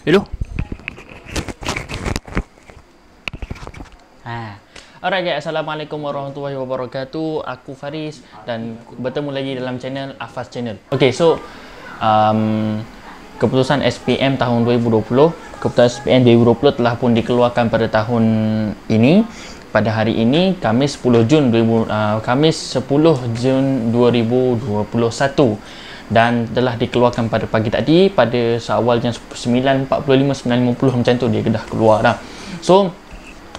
Hello. Alright guys, Assalamualaikum warahmatullahi wabarakatuh. Aku Faris dan bertemu lagi dalam channel Afas Channel. Okay, so keputusan SPM tahun 2020, keputusan SPM 2020 telah pun dikeluarkan pada tahun ini. Pada hari ini, Khamis 10 Jun 2021 dan telah dikeluarkan pada pagi tadi pada seawal jam 9.45 9.50 macam tu dia dah keluar dah. So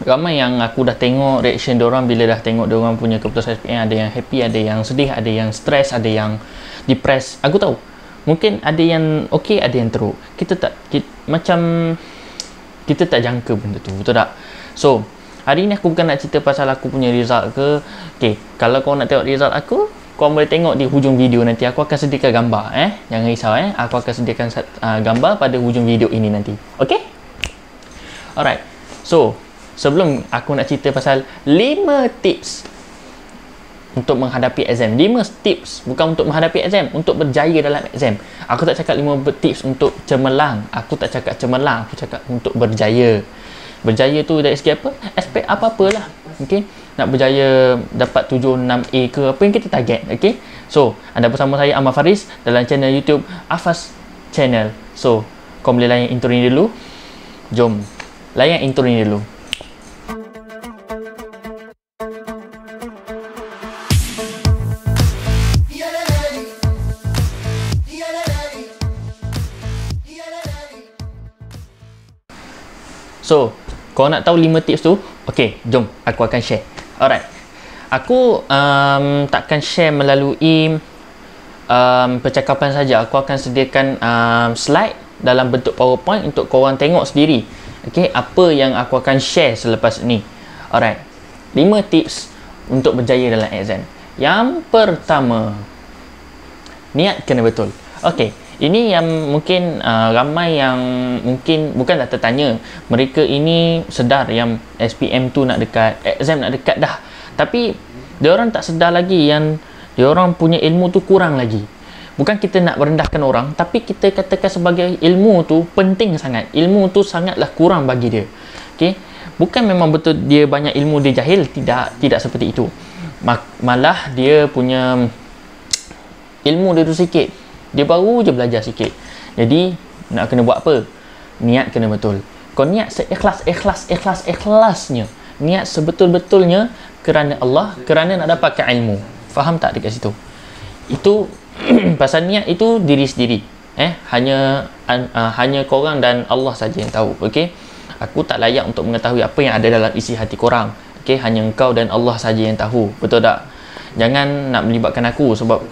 ramai yang aku dah tengok reaction diorang bila dah tengok diorang punya keputusan SPM. Ada yang happy, ada yang sedih, ada yang stres, ada yang depressed. Aku tahu mungkin ada yang okey, ada yang teruk. Kita tak jangka benda tu, betul tak? So hari ni aku bukan nak cerita pasal aku punya result ke. Okay, kalau kau nak tengok result aku, kau boleh tengok di hujung video nanti. Aku akan sediakan gambar, jangan risau, aku akan sediakan gambar pada hujung video ini nanti. Okay, alright. So sebelum aku nak cerita pasal 5 tips untuk menghadapi exam. 5 tips bukan untuk menghadapi exam, untuk berjaya dalam exam. Aku tak cakap 5 tips untuk cemerlang. Aku tak cakap cemerlang, aku cakap untuk berjaya. Berjaya tu dari segi apa? Aspek apa-apalah. Okey, nak berjaya dapat 7-6A ke apa yang kita target. Okey, so anda bersama saya Ahmad Faris dalam channel YouTube Afas Channel. So kau boleh layan intro ni dulu. Jom layan intro ni dulu. So, kau nak tahu 5 tips tu? Okey, jom aku akan share. Alright. Aku takkan share melalui percakapan saja. Aku akan sediakan slide dalam bentuk PowerPoint untuk korang tengok sendiri. Okey, apa yang aku akan share selepas ni. Alright. 5 tips untuk berjaya dalam exam. Yang pertama, niat kena betul. Okey, ini yang mungkin ramai yang mungkin bukanlah tertanya. Mereka ini sedar yang SPM tu nak dekat, exam nak dekat dah. Tapi diorang tak sedar lagi yang diorang punya ilmu tu kurang lagi. Bukan kita nak merendahkan orang, tapi kita katakan sebagai ilmu tu penting sangat. Ilmu tu sangatlah kurang bagi dia. Okey, bukan memang betul dia banyak ilmu, dia jahil. Tidak seperti itu. Malah dia punya ilmu dia tu sikit. Dia baru je belajar sikit. Jadi nak kena buat apa? Niat kena betul. Kau niat seikhlas-ikhlasnya. Niat sebetul-betulnya kerana Allah, kerana nak dapatkan ilmu. Faham tak dekat situ? Itu pasal niat itu diri sendiri. Hanya korang dan Allah saja yang tahu. Okey? Aku tak layak untuk mengetahui apa yang ada dalam isi hati korang. Okey? Hanya engkau dan Allah saja yang tahu. Betul tak? Jangan nak melibatkan aku sebab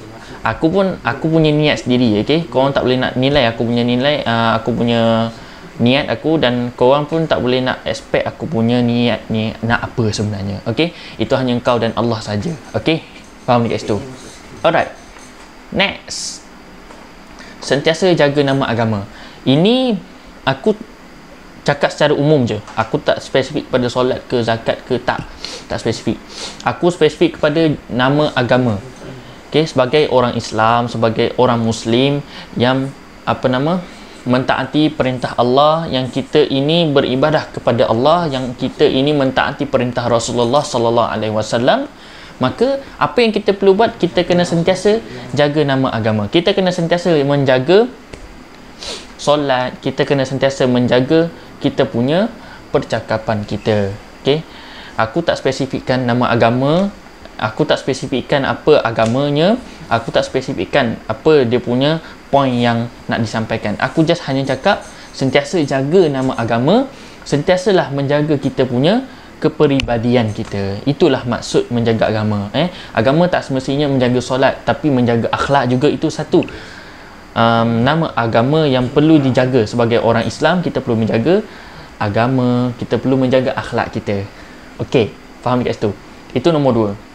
aku punya niat sendiri. Okey, korang tak boleh nak nilai aku punya nilai, aku punya niat aku, dan korang pun tak boleh nak expect aku punya niat ni nak apa sebenarnya. Okey, itu hanya engkau dan Allah saja. Okey, faham dekat situ? Alright, next, sentiasa jaga nama agama. Ini aku cakap secara umum je. Aku tak spesifik pada solat ke zakat ke, tak spesifik. Aku spesifik kepada nama agama. Okay, sebagai orang Islam, sebagai orang Muslim yang mentaati perintah Allah, yang kita ini beribadah kepada Allah, yang kita ini mentaati perintah Rasulullah sallallahu alaihi wasallam, maka apa yang kita perlu buat, kita kena sentiasa jaga nama agama. Kita kena sentiasa menjaga solat, kita kena sentiasa menjaga kita punya percakapan kita. Okay, aku tak spesifikkan nama agama. Aku tak spesifikkan apa agamanya. Aku tak spesifikkan apa dia punya point yang nak disampaikan. Aku just hanya cakap sentiasa jaga nama agama. Sentiasalah menjaga kita punya kepribadian kita. Itulah maksud menjaga agama. Agama tak semestinya menjaga solat, tapi menjaga akhlak juga. Itu satu nama agama yang perlu dijaga. Sebagai orang Islam, kita perlu menjaga agama, kita perlu menjaga akhlak kita. Okey, faham dekat situ? Itu nombor 2.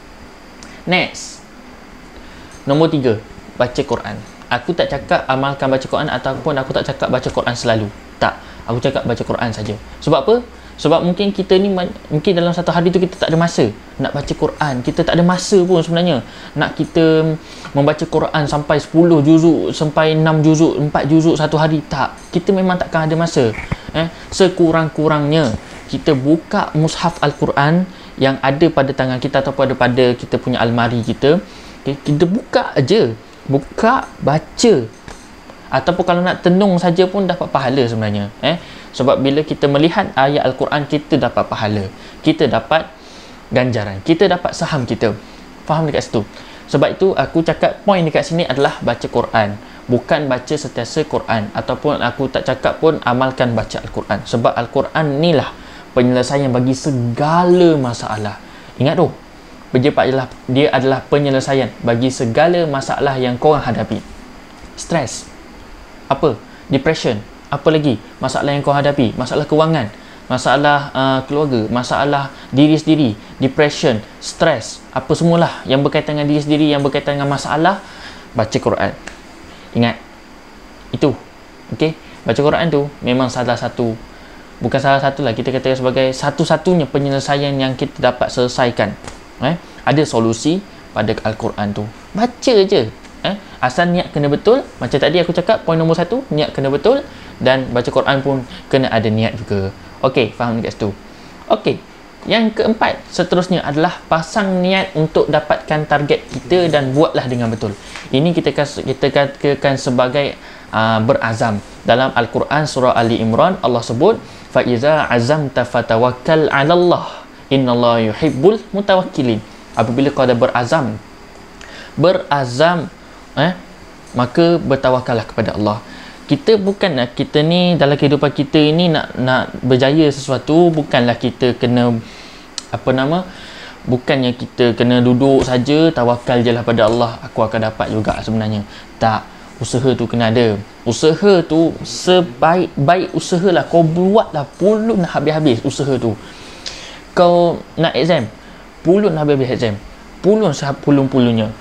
Next, nombor 3, baca Quran. Aku tak cakap amalkan baca Quran, ataupun aku tak cakap baca Quran selalu. Tak, aku cakap baca Quran saja. Sebab apa? Sebab mungkin kita ni mungkin dalam satu hari tu kita tak ada masa nak baca Quran. Kita tak ada masa pun sebenarnya nak kita membaca Quran sampai 10 juzuk, sampai 6 juzuk, 4 juzuk satu hari. Tak, kita memang takkan ada masa. Sekurang-kurangnya kita buka mushaf Al-Quran yang ada pada tangan kita ataupun ada pada kita punya almari kita. Kita buka aja, buka, baca. Ataupun kalau nak tenung saja pun dapat pahala sebenarnya. Sebab bila kita melihat ayat Al-Quran, kita dapat pahala, kita dapat ganjaran, kita dapat saham kita. Faham dekat situ? Sebab itu aku cakap poin dekat sini adalah baca Quran, bukan baca sentiasa Quran. Ataupun aku tak cakap pun amalkan baca Al-Quran. Sebab Al-Quran ni lah penyelesaian bagi segala masalah. Ingat tu, dia adalah penyelesaian bagi segala masalah yang korang hadapi. Stres, apa? Depression, apa lagi? Masalah yang kau hadapi, masalah kewangan, masalah keluarga, masalah diri sendiri, depression, stres, apa semualah yang berkaitan dengan diri sendiri, yang berkaitan dengan masalah, baca Quran. Ingat itu, okey? Baca Quran tu memang salah satu, bukan salah satu lah, kita kata sebagai satu-satunya penyelesaian yang kita dapat selesaikan. Ada solusi pada Al-Quran tu. Baca je. Asal niat kena betul. Macam tadi aku cakap, poin nombor 1, niat kena betul. Dan baca Quran pun kena ada niat juga. Okey, faham dekat situ? Okey, yang keempat seterusnya adalah pasang niat untuk dapatkan target kita dan buatlah dengan betul. Ini kita katakan sebagai berazam. Dalam Al-Quran surah Ali Imran, Allah sebut, fa iza azamta fatawakkal 'ala Allah, innallaha yuhibbul mutawakkilin. Apabila kau dah berazam, maka bertawakallah kepada Allah. Kita bukanlah, kita ni dalam kehidupan kita ini nak berjaya sesuatu, bukanlah kita kena bukannya kita kena duduk saja tawakal je lah pada Allah, aku akan dapat juga. Sebenarnya tak, usaha tu kena ada. Usaha tu sebaik-baik usahalah, kau buatlah pulun habis-habis usaha tu. Kau nak exam, pulun habis-habis exam, pulun sepulun-pulunnya.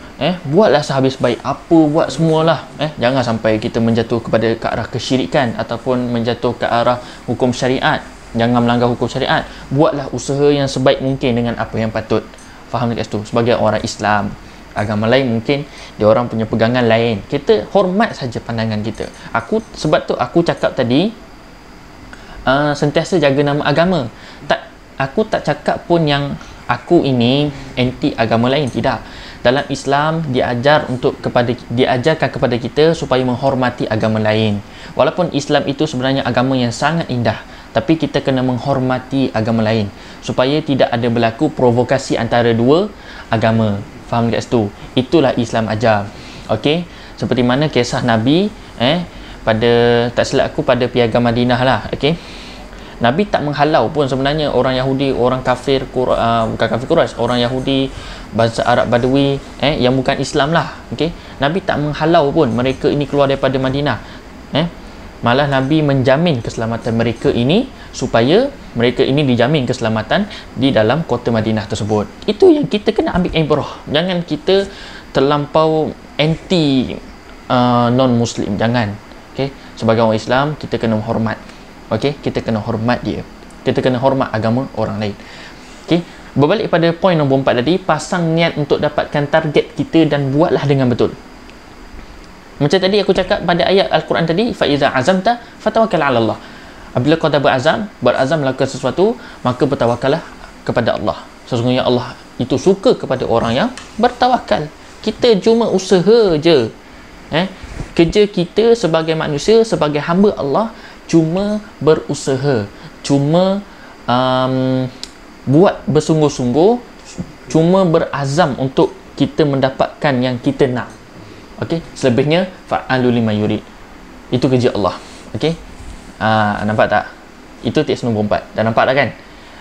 Buatlah sehabis baik, apa buat semualah. Jangan sampai kita menjatuh ke arah kesyirikan ataupun menjatuh ke arah hukum syariat. Jangan melanggar hukum syariat. Buatlah usaha yang sebaik mungkin dengan apa yang patut. Faham dekat situ? Sebagai orang Islam, agama lain mungkin dia orang punya pegangan lain. Kita hormat saja pandangan kita. Sebab tu aku cakap tadi, sentiasa jaga nama agama. Aku tak cakap pun yang aku ini anti agama lain, tidak. Dalam Islam diajarkan kepada kita supaya menghormati agama lain. Walaupun Islam itu sebenarnya agama yang sangat indah, tapi kita kena menghormati agama lain supaya tidak ada berlaku provokasi antara dua agama. Faham dekat situ? Itulah Islam ajar. Okey, seperti mana kisah Nabi pada, tak silap aku, pada Piagam Madinah lah. Okey, Nabi tak menghalau pun sebenarnya orang Yahudi, orang kafir, bukan kafir Quraisy, orang Yahudi bangsa Arab Badui yang bukan Islam lah. Okey, Nabi tak menghalau pun mereka ini keluar daripada Madinah. Malah Nabi menjamin keselamatan mereka ini, supaya mereka ini dijamin keselamatan di dalam kota Madinah tersebut. Itu yang kita kena ambil ibrah. Jangan kita terlampau anti non-Muslim, jangan. Okey, sebagai orang Islam kita kena hormat. Okey, kita kena hormat dia. Kita kena hormat agama orang lain. Okey, berbalik pada poin nombor 4 tadi, pasang niat untuk dapatkan target kita dan buatlah dengan betul. Macam tadi aku cakap pada ayat Al-Quran tadi, fa iza azamta fatawakkal 'ala Allah. Apabila kau dah berazam melakukan sesuatu, maka bertawakallah kepada Allah. Sesungguhnya Allah itu suka kepada orang yang bertawakal. Kita cuma usaha je. Kerja kita sebagai manusia, sebagai hamba Allah, cuma berusaha, cuma buat bersungguh-sungguh, cuma berazam untuk kita mendapatkan yang kita nak. Okey, selebihnya fa'alu lima yurid. Itu kerja Allah. Okey, nampak tak? Itu tips nombor 4. Dah nampak tak kan?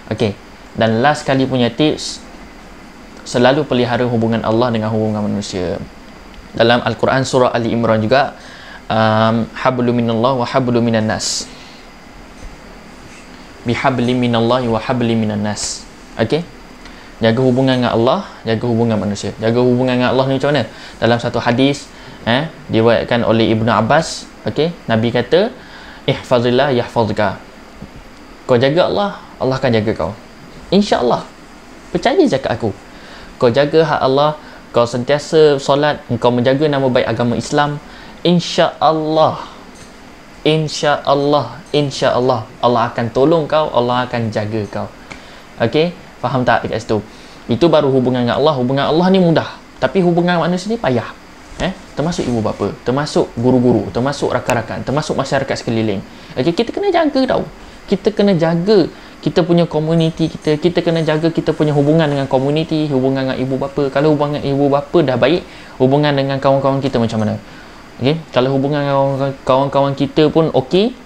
Okey, dan last kali punya tips, selalu pelihara hubungan Allah dengan hubungan manusia. Dalam Al-Quran surah Ali Imran juga, hablu minallah wa hablu minan nas, bihabli minallahi wa habli minan nas. Okey, jaga hubungan dengan Allah, jaga hubungan manusia. Jaga hubungan dengan Allah ni macam mana? Dalam satu hadis diriwayatkan oleh Ibnu Abbas, okey, Nabi kata, ihfazillah yahfazka. Kau jaga Allah, Allah akan jaga kau. InsyaAllah. Percaya je kat aku. Kau jaga hak Allah, kau sentiasa solat, kau menjaga nama baik agama Islam, InsyaAllah, InsyaAllah, InsyaAllah Allah akan tolong kau, Allah akan jaga kau. Okey, faham tak dekat situ? Itu baru hubungan dengan Allah. Hubungan Allah ni mudah, tapi hubungan manusia ni payah. Termasuk ibu bapa, termasuk guru-guru, termasuk rakan-rakan, termasuk masyarakat sekeliling. Okey, kita kena jaga tau. Kita kena jaga kita punya komuniti kita. Kita kena jaga kita punya hubungan dengan komuniti, hubungan dengan ibu bapa. Kalau hubungan ibu bapa dah baik, hubungan dengan kawan-kawan kita macam mana? Okey, kalau hubungan kawan-kawan kita pun okey,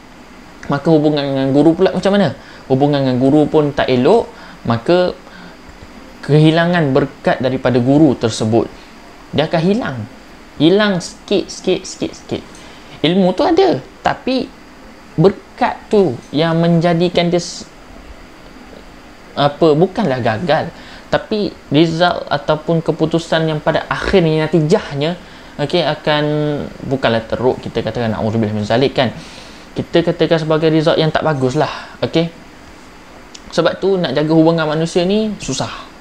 maka hubungan dengan guru pula macam mana? Hubungan dengan guru pun tak elok, maka kehilangan berkat daripada guru tersebut, dia akan hilang sikit. Ilmu tu ada, tapi berkat tu yang menjadikan dia bukanlah gagal, tapi result ataupun keputusan yang pada akhirnya natijahnya akan bukanlah teruk, kita katakan na'udzubillah min zalik kan, kita katakan sebagai result yang tak bagus lah. Sebab tu nak jaga hubungan manusia ni susah.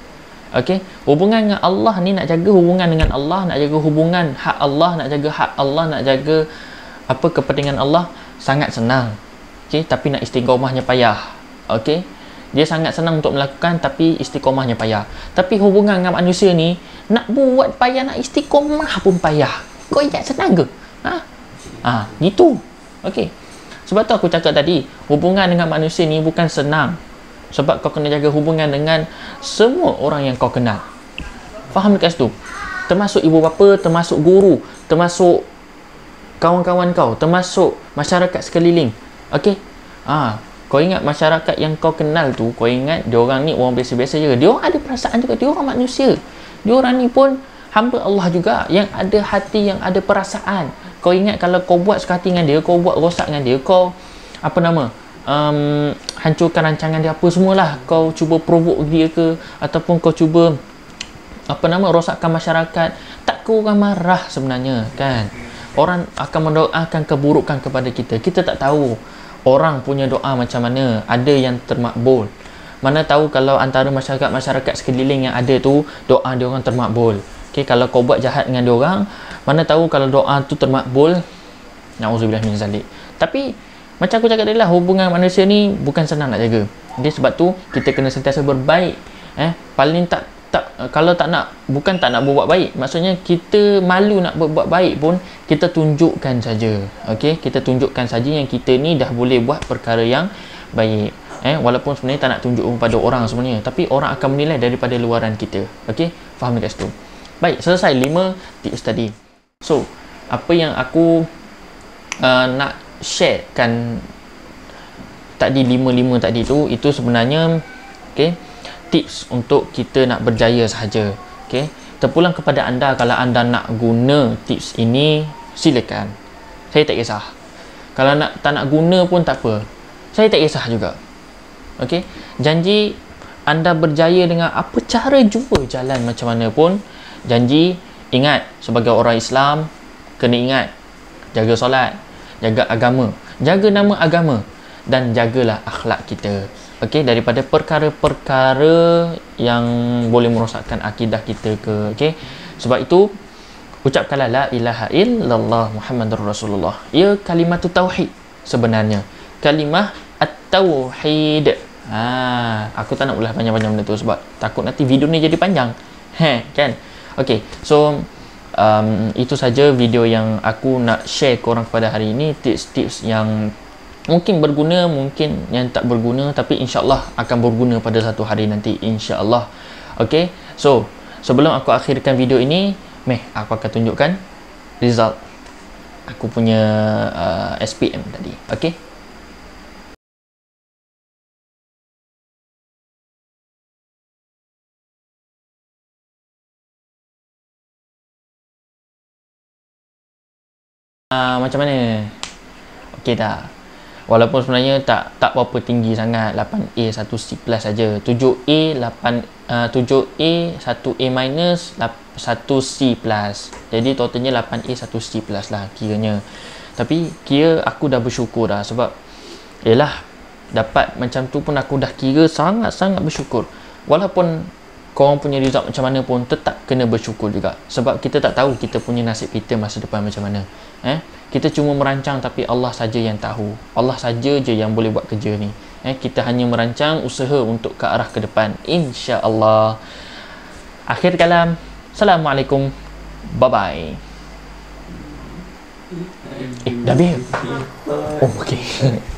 Hubungan dengan Allah ni, nak jaga hubungan dengan Allah, nak jaga hubungan hak Allah, nak jaga hak Allah, nak jaga kepentingan Allah sangat senang. Tapi nak istiqomahnya payah. Dia sangat senang untuk melakukan, tapi istiqomahnya payah. Tapi hubungan dengan manusia ni, nak buat payah, nak istiqomah pun payah. Kau ingat senang ke? Gitu. Sebab tu aku cakap tadi, hubungan dengan manusia ni bukan senang. Sebab kau kena jaga hubungan dengan semua orang yang kau kenal. Faham dekat situ? Termasuk ibu bapa, termasuk guru, termasuk kawan-kawan kau, termasuk masyarakat sekeliling. Kau ingat masyarakat yang kau kenal tu, kau ingat dia orang ni orang biasa-biasa je. Dia orang ada perasaan juga, dia orang manusia. Dia orang ni pun hamba Allah juga, yang ada hati, yang ada perasaan. Kau ingat kalau kau buat suka hati dengan dia, kau buat rosak dengan dia, kau hancurkan rancangan dia apa semualah, kau cuba provoke dia ke, ataupun kau cuba rosakkan masyarakat, tak kau orang marah sebenarnya kan. Orang akan mendoakan keburukan kepada kita. Kita tak tahu orang punya doa macam mana, ada yang termakbul. Mana tahu kalau antara masyarakat sekeliling yang ada tu, doa dia orang termakbul. Kalau kau buat jahat dengan dia orang, mana tahu kalau doa tu termakbul. Na'udzubillah min zalik. Tapi macam aku cakap tadi lah, hubungan manusia ni bukan senang nak jaga. Sebab tu kita kena sentiasa berbaik. Paling tak kalau bukan tak nak berbuat baik, maksudnya kita malu nak berbuat baik pun, kita tunjukkan saja. Kita tunjukkan saja yang kita ni dah boleh buat perkara yang baik. Walaupun sebenarnya tak nak tunjuk kepada orang sebenarnya, tapi orang akan menilai daripada luaran kita. Faham dekat situ? Baik, selesai 5 tips tadi. So, apa yang aku nak sharekan tadi, 5 tadi tu, itu sebenarnya tips untuk kita nak berjaya sahaja. Terpulang kepada anda. Kalau anda nak guna tips ini, silakan, saya tak kisah. Kalau tak nak guna pun tak apa, saya tak kisah juga. Janji anda berjaya dengan apa cara jua jalan macam mana pun. Janji, ingat, sebagai orang Islam kena ingat, jaga solat, jaga agama, jaga nama agama, dan jagalah akhlak kita. Daripada perkara-perkara yang boleh merosakkan akidah kita ke. Sebab itu, ucapkanlah la ilaha illallah Muhammadur Rasulullah. Ia kalimat tauhid sebenarnya. Kalimah at-tauhid. Aku tak nak ulas panjang-panjang benda tu, sebab takut nanti video ni jadi panjang. Kan? So itu saja video yang aku nak share korang pada hari ini. Tips-tips yang mungkin berguna, mungkin yang tak berguna, tapi insyaAllah akan berguna pada satu hari nanti, insyaAllah. So sebelum aku akhirkan video ini, aku akan tunjukkan result aku punya SPM tadi. Macam mana? Dah. Walaupun sebenarnya tak berapa tinggi sangat, 8A 1C plus saja. 7A 1A minus 1C plus. Jadi totalnya 8A 1C plus lah kiranya. Tapi kira aku dah bersyukur dah, sebab yalah, dapat macam tu pun aku dah kira sangat-sangat bersyukur. Walaupun korang punya result macam mana pun, tetap kena bersyukur juga, sebab kita tak tahu kita punya nasib kita masa depan macam mana. Kita cuma merancang, tapi Allah saja yang tahu. Allah saja je yang boleh buat kerja ni. Kita hanya merancang usaha untuk ke arah ke depan, insya-Allah. Akhir kalam, Assalamualaikum, bye bye. Dah habis? Oh, okey.